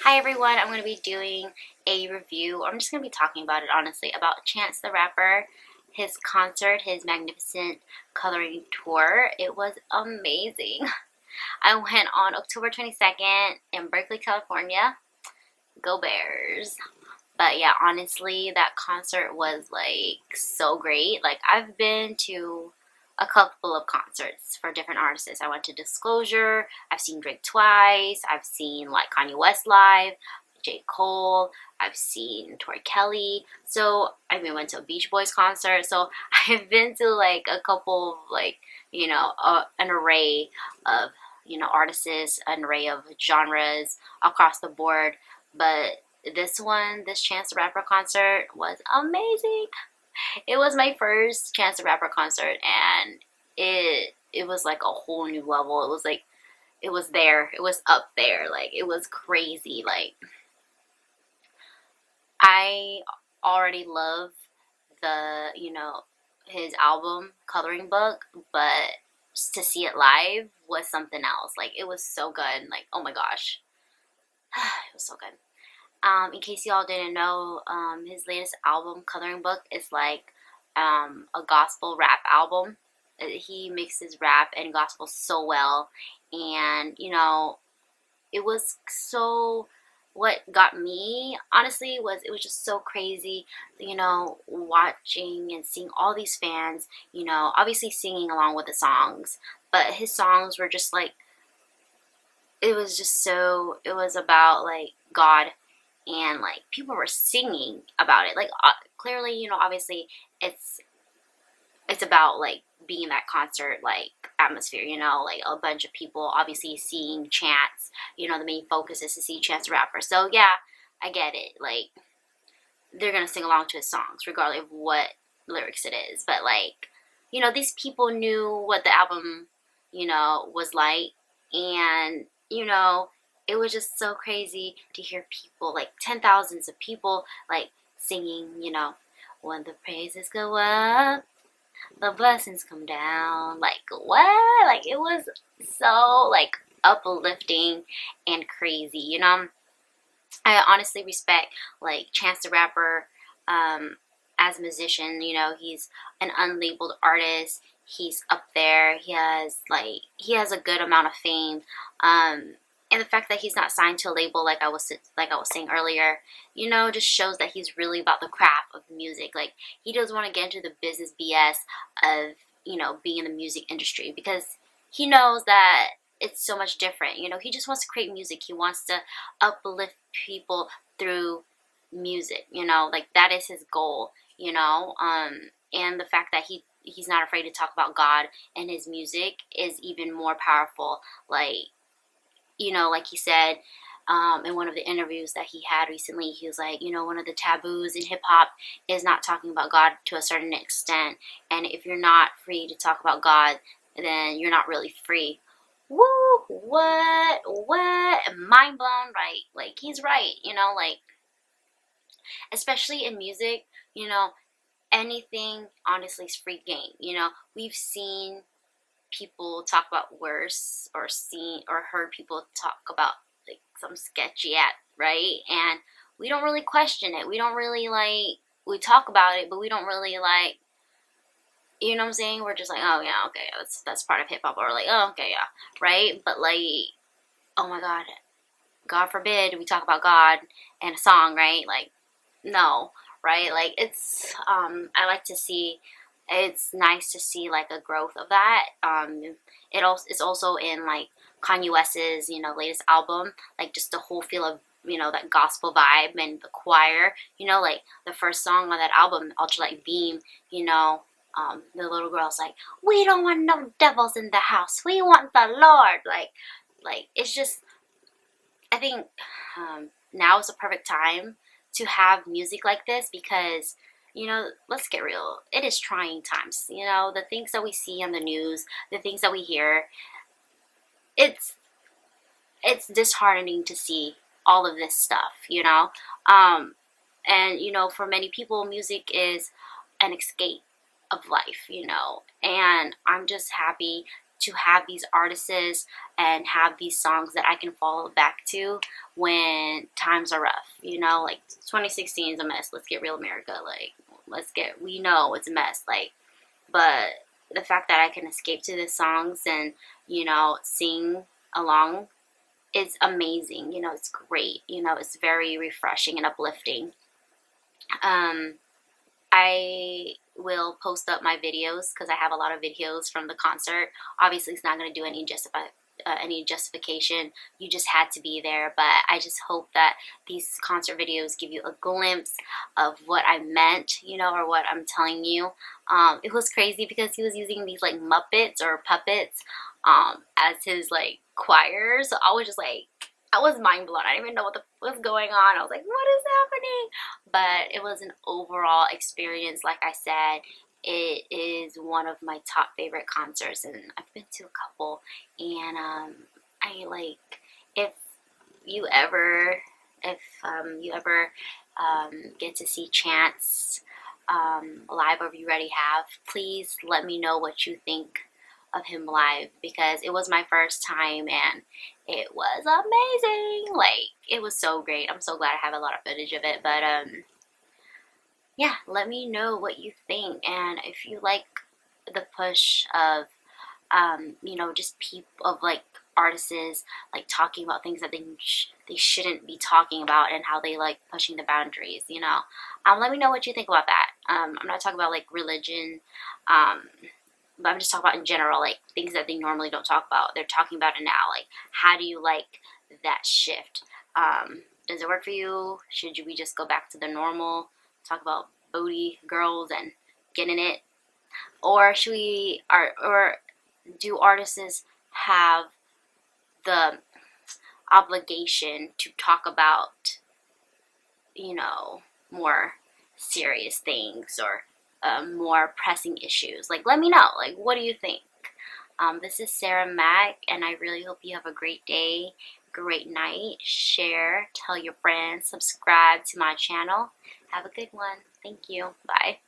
Hi everyone, I'm going to be doing a review. I'm just going to be talking about it honestly, about Chance the Rapper, his concert, his magnificent coloring tour. It was amazing. I went on October 22nd in Berkeley, California. Go Bears. But yeah, honestly, that concert was like so great. Like I've been to a couple of concerts for different artists. I went to Disclosure. I've seen Drake twice. I've seen like Kanye West live, J. Cole. I've seen Tori Kelly. So I even went to a Beach Boys concert. So I've been to like a couple of like an array of artists, an array of genres across the board. But this Chance the Rapper concert was amazing. It was my first Chance the Rapper concert, and it was like a whole new level. It was like it was there. It was up there. Like it was crazy. Like I already love the his album Coloring Book, but to see it live was something else. Like it was so good. Like oh my gosh, it was so good. In case y'all didn't know, his latest album, Coloring Book, is like a gospel rap album. He mixes rap and gospel so well, and it was so. What got me honestly was it was just so crazy, watching and seeing all these fans, obviously singing along with the songs, but his songs were just like it was just so it was about like God, and like people were singing about it like clearly obviously it's it's about like being in that concert like atmosphere, like a bunch of people obviously seeing Chance. The main focus is to see Chance the Rapper, so yeah, I get it. Like they're gonna sing along to his songs regardless of what lyrics it is, but like these people knew what the album was like, and it was just so crazy to hear people, like 10 thousands of people, like singing, when the praises go up, the blessings come down. Like what? Like it was so like uplifting and crazy. I honestly respect like Chance the Rapper as a musician. He's an unlabeled artist. He's up there. He has a good amount of fame. And the fact that he's not signed to a label, like I was saying earlier, just shows that he's really about the craft of music. Like he doesn't want to get into the business BS of being in the music industry, because he knows that it's so much different. He just wants to create music. He wants to uplift people through music. Like that is his goal. And the fact that he's not afraid to talk about God and his music is even more powerful. Like like he said in one of the interviews that he had recently, he was like, one of the taboos in hip hop is not talking about God to a certain extent. And if you're not free to talk about God, then you're not really free. Woo! What? Mind blown, right? Like, he's right, like, especially in music, anything honestly is free game. We've seen people talk about worse, or seen or heard people talk about like some sketchy act, right? And we don't really question it. We don't really like we talk about it, but we don't really like what I'm saying? We're just like, oh yeah, okay, that's part of hip hop, or like, oh okay, yeah, right? But like, oh my god, God forbid we talk about God in a song, right? Like, no, right? Like I like to see, it's nice to see like a growth of that. It's also in like Kanye West's latest album, like just the whole feel of that gospel vibe and the choir. Like the first song on that album, Ultralight Beam. The little girl's like, we don't want no devils in the house. We want the Lord. Like it's just, I think now is the perfect time to have music like this, because let's get real, it is trying times. The things that we see on the news, the things that we hear, it's it's disheartening to see all of this stuff. um and for many people, music is an escape of life. And I'm just happy to have these artists and have these songs that I can fall back to when times are rough. You know, like 2016 is a mess. Let's get real, America. Like, we know it's a mess. Like, but the fact that I can escape to the songs and, you know, sing along is amazing. You know, it's great. You know, it's very refreshing and uplifting. Um, I will post up my videos because I have a lot of videos from the concert. Obviously, it's not going to do any justification. You just had to be there, but I just hope that these concert videos give you a glimpse of what I meant, you know, or what I'm telling you. It was crazy because he was using these like Muppets or puppets as his like choir. So I was just like, I was mind blown. I didn't even know what was going on. I was like, what is happening? But it was an overall experience. Like I said, it is one of my top favorite concerts, and I've been to a couple. And I like, if you ever, if you ever get to see Chance live, or you already have, please let me know what you think of him live, because it was my first time and it was amazing. Like, it was so great. I'm so glad I have a lot of footage of it. But yeah, let me know what you think, and if you like the push of you know, just people of like artists like talking about things that they shouldn't be talking about, and how they like pushing the boundaries, you know. Let me know what you think about that. I'm not talking about like religion, but I'm just talking about in general, like things that they normally don't talk about. They're talking about it now. Like, how do you like that shift? Does it work for you? Should we just go back to the normal, talk about booty girls and getting it, or should we, or do artists have the obligation to talk about, you know, more serious things, or more pressing issues? Like, let me know. Like, what do you think? This is Sarah Mack, and I really hope you have a great day, great night. Share, tell your friends, subscribe to my channel. Have a good one. Thank you. Bye.